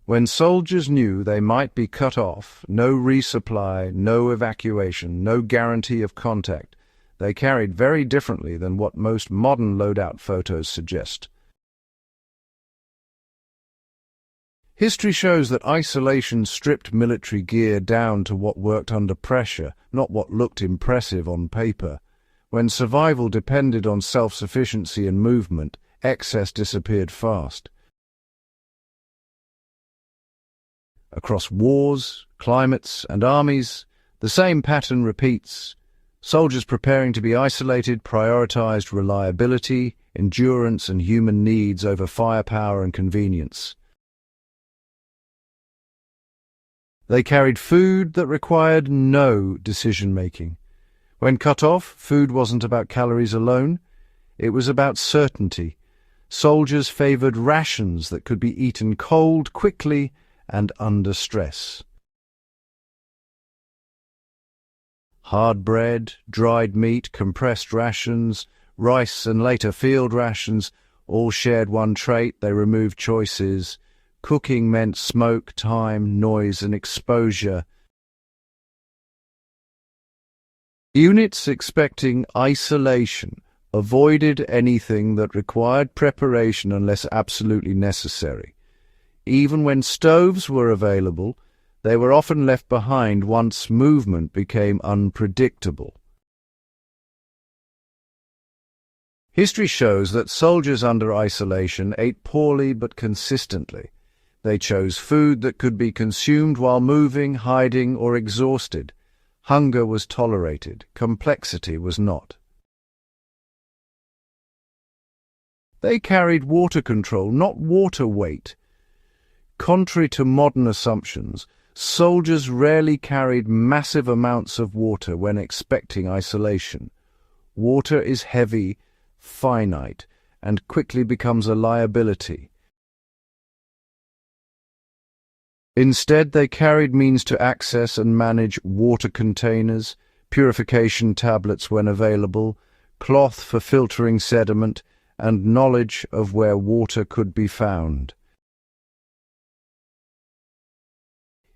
When soldiers knew they might be cut off, no resupply, no evacuation, no guarantee of contact, they carried very differently than what most modern loadout photos suggest. History shows that isolation stripped military gear down to what worked under pressure, not what looked impressive on paper. When survival depended on self-sufficiency and movement, excess disappeared fast. Across wars, climates, and armies, the same pattern repeats. Soldiers preparing to be isolated prioritized reliability, endurance, and human needs over firepower and convenience. They carried food that required no decision-making. When cut off, food wasn't about calories alone. It was about certainty. Soldiers favored rations that could be eaten cold, quickly, and under stress. Hard bread, dried meat, compressed rations, rice and later field rations all shared one trait: they removed choices. Cooking meant smoke, time, noise, and exposure. Units expecting isolation avoided anything that required preparation unless absolutely necessary. Even when stoves were available, they were often left behind once movement became unpredictable. History shows that soldiers under isolation ate poorly but consistently. They chose food that could be consumed while moving, hiding, or exhausted. Hunger was tolerated, complexity was not. They carried water control, not water weight. Contrary to modern assumptions, soldiers rarely carried massive amounts of water when expecting isolation. Water is heavy, finite, and quickly becomes a liability. Instead, they carried means to access and manage water containers, purification tablets when available, cloth for filtering sediment, and knowledge of where water could be found.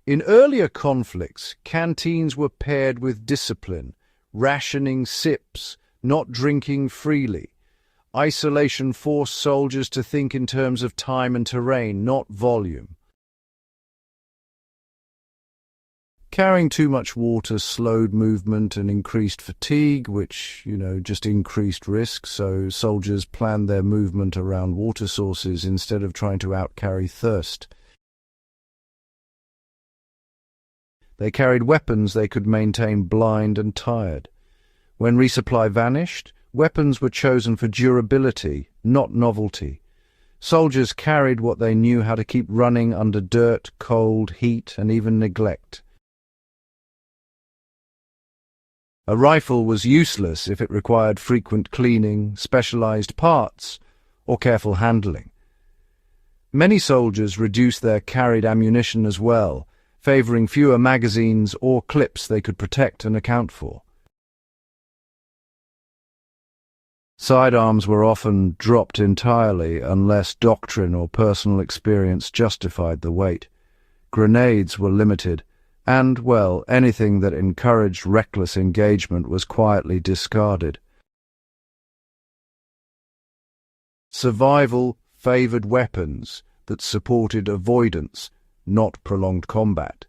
In earlier conflicts, canteens were paired with discipline, rationing sips, not drinking freely. Isolation forced soldiers to think in terms of time and terrain, not volume. Carrying too much water slowed movement and increased fatigue, which, just increased risk, so soldiers planned their movement around water sources instead of trying to outcarry thirst. They carried weapons they could maintain blind and tired. When resupply vanished, weapons were chosen for durability, not novelty. Soldiers carried what they knew how to keep running under dirt, cold, heat, and even neglect. A rifle was useless if it required frequent cleaning, specialized parts, or careful handling. Many soldiers reduced their carried ammunition as well, favoring fewer magazines or clips they could protect and account for. Sidearms were often dropped entirely unless doctrine or personal experience justified the weight. Grenades were limited, and, anything that encouraged reckless engagement was quietly discarded. Survival favored weapons that supported avoidance, not prolonged combat.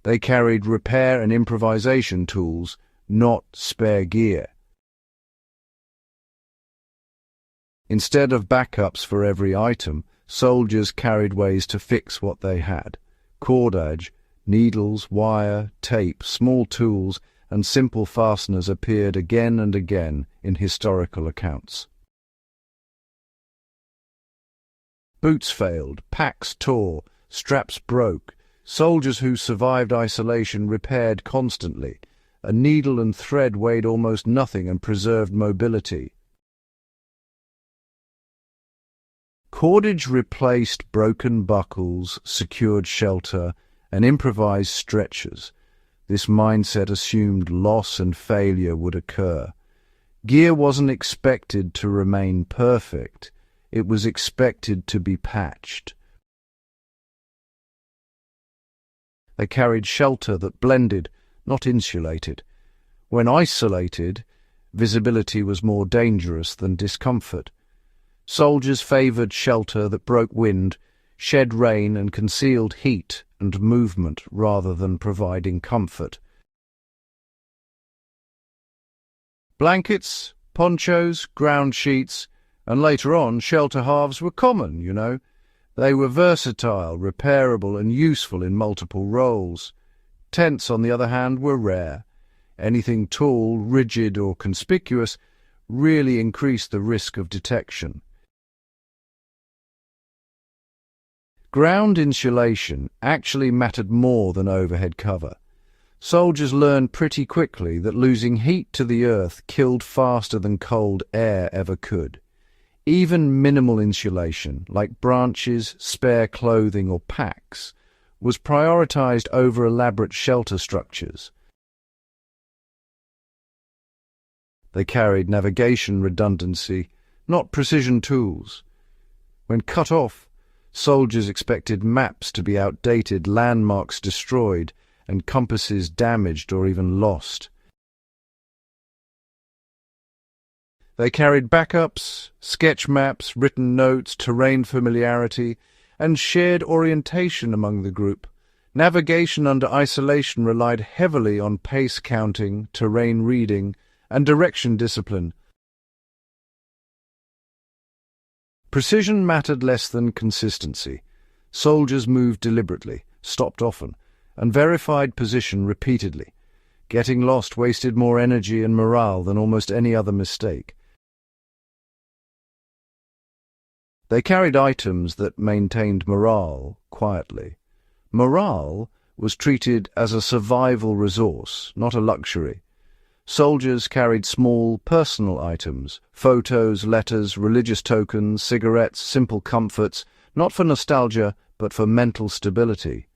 They carried repair and improvisation tools, not spare gear. Instead of backups for every item, soldiers carried ways to fix what they had: cordage, needles, wire, tape, small tools, and simple fasteners appeared again and again in historical accounts. Boots failed, packs tore, straps broke. Soldiers who survived isolation repaired constantly. A needle and thread weighed almost nothing and preserved mobility. Cordage replaced broken buckles, secured shelter, and improvised stretchers. This mindset assumed loss and failure would occur. Gear wasn't expected to remain perfect. It was expected to be patched. They carried shelter that blended, not insulated. When isolated, visibility was more dangerous than discomfort. Soldiers favoured shelter that broke wind, shed rain and concealed heat and movement rather than providing comfort. Blankets, ponchos, ground sheets, and later on shelter halves were common, you know. They were versatile, repairable and useful in multiple roles. Tents, on the other hand, were rare. Anything tall, rigid or conspicuous really increased the risk of detection. Ground insulation actually mattered more than overhead cover. Soldiers learned pretty quickly that losing heat to the earth killed faster than cold air ever could. Even minimal insulation, like branches, spare clothing or packs, was prioritized over elaborate shelter structures. They carried navigation redundancy, not precision tools. When cut off, soldiers expected maps to be outdated, landmarks destroyed, and compasses damaged or even lost. They carried backups, sketch maps, written notes, terrain familiarity, and shared orientation among the group. Navigation under isolation relied heavily on pace counting, terrain reading, and direction discipline. Precision mattered less than consistency. Soldiers moved deliberately, stopped often, and verified position repeatedly. Getting lost wasted more energy and morale than almost any other mistake. They carried items that maintained morale quietly. Morale was treated as a survival resource, not a luxury. Soldiers carried small personal items, photos, letters, religious tokens, cigarettes, simple comforts, not for nostalgia, but for mental stability.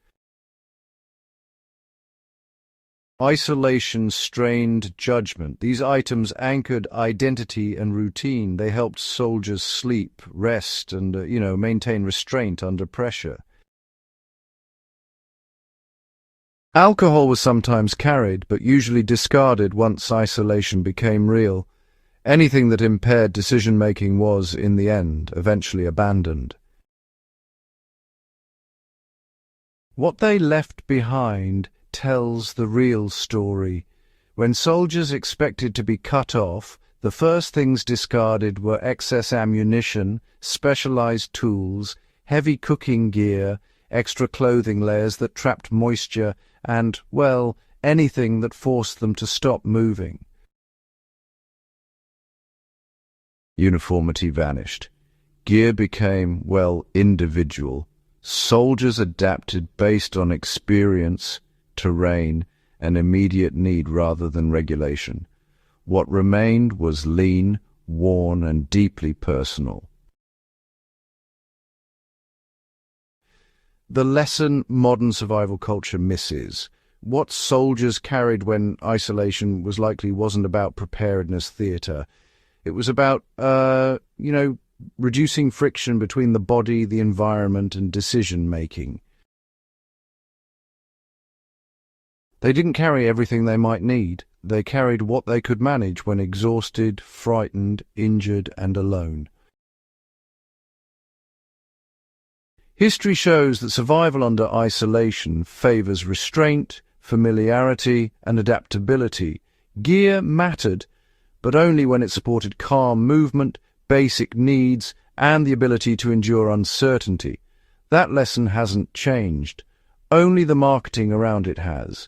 Isolation strained judgment. These items anchored identity and routine. They helped soldiers sleep, rest, and, maintain restraint under pressure. Alcohol was sometimes carried, but usually discarded once isolation became real. Anything that impaired decision-making was, in the end, eventually abandoned. What they left behind tells the real story. When soldiers expected to be cut off, the first things discarded were excess ammunition, specialized tools, heavy cooking gear, extra clothing layers that trapped moisture, and, well, anything that forced them to stop moving. Uniformity vanished. Gear became, individual. Soldiers adapted based on experience, terrain, and immediate need rather than regulation. What remained was lean, worn, and deeply personal. The lesson modern survival culture misses. What soldiers carried when isolation wasn't about preparedness theatre. It was about, reducing friction between the body, the environment, and decision-making. They didn't carry everything they might need. They carried what they could manage when exhausted, frightened, injured, and alone. History shows that survival under isolation favours restraint, familiarity, and adaptability. Gear mattered, but only when it supported calm movement, basic needs, and the ability to endure uncertainty. That lesson hasn't changed. Only the marketing around it has.